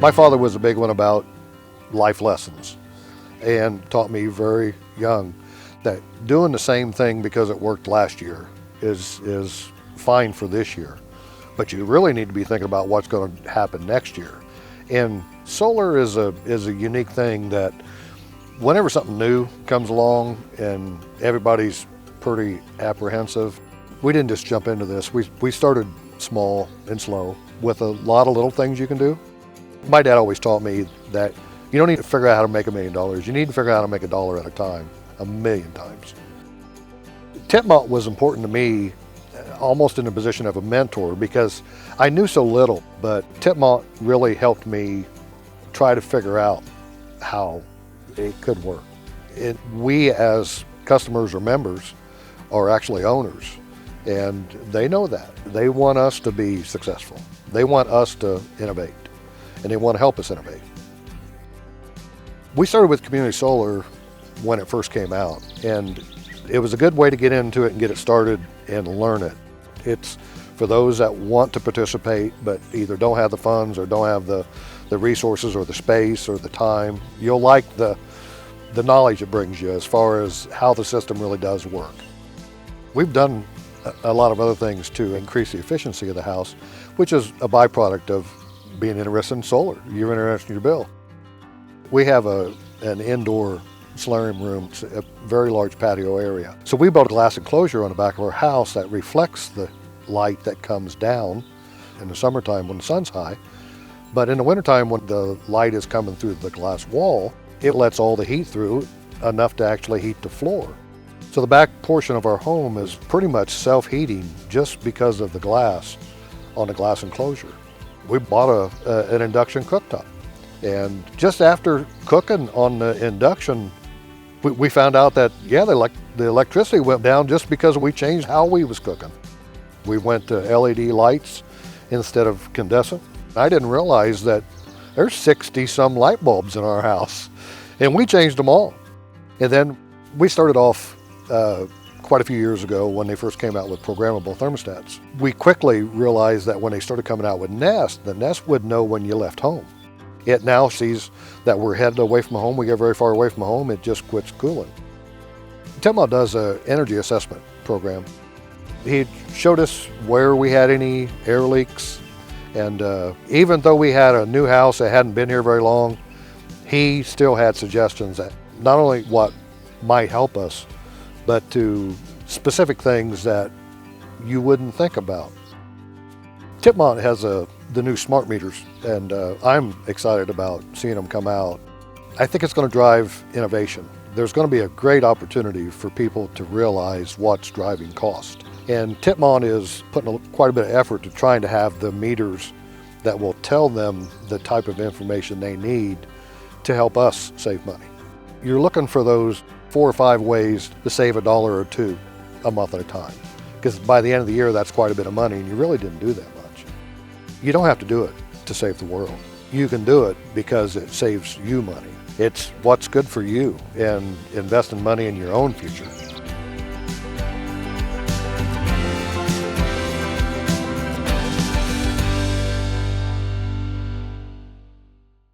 My father was a big one about life lessons and taught me very young that doing the same thing because it worked last year is fine for this year. But you really need to be thinking about what's going to happen next year. And solar is a unique thing that whenever something new comes along and everybody's pretty apprehensive, we didn't just jump into this. We started small and slow with a lot of little things you can do. My dad always taught me that you don't need to figure out how to make $1 million. You need to figure out how to make $1 at a time, 1,000,000 times. Tipmont was important to me almost in the position of a mentor because I knew so little, but Tipmont really helped me try to figure out how it could work. We as customers or members are actually owners, and they know that. They want us to be successful. They want us to innovate, and they want to help us innovate. We started with community solar when it first came out, and it was a good way to get into it and get it started and learn it. It's for those that want to participate but either don't have the funds or don't have the resources or the space or the time. You'll like the knowledge it brings you as far as how the system really does work. We've done a lot of other things to increase the efficiency of the house, which is a byproduct of being interested in solar. You're interested in your bill. We have an indoor solarium room, it's a very large patio area. So we built a glass enclosure on the back of our house that reflects the light that comes down in the summertime when the sun's high. But in the wintertime when the light is coming through the glass wall, it lets all the heat through, enough to actually heat the floor. So the back portion of our home is pretty much self-heating just because of the glass on the glass enclosure. We bought an induction cooktop. And just after cooking on the induction, we found out that, yeah, the electricity went down just because we changed how we was cooking. We went to LED lights instead of incandescent. I didn't realize that there's 60-some light bulbs in our house, and we changed them all. And then we started off quite a few years ago when they first came out with programmable thermostats. We quickly realized that when they started coming out with Nest, the Nest would know when you left home. It now sees that we're headed away from home, we get very far away from home, it just quits cooling. Tipmont does an energy assessment program. He showed us where we had any air leaks, and even though we had a new house that hadn't been here very long, he still had suggestions that not only what might help us, but to specific things that you wouldn't think about. Tipmont has the new smart meters, and I'm excited about seeing them come out. I think it's going to drive innovation. There's going to be a great opportunity for people to realize what's driving cost. And Tipmont is putting quite a bit of effort to trying to have the meters that will tell them the type of information they need to help us save money. You're looking for those 4 or 5 ways to save $1 or $2 a month at a time. Because by the end of the year, that's quite a bit of money, and you really didn't do that much. You don't have to do it to save the world. You can do it because it saves you money. It's what's good for you, and investing money in your own future.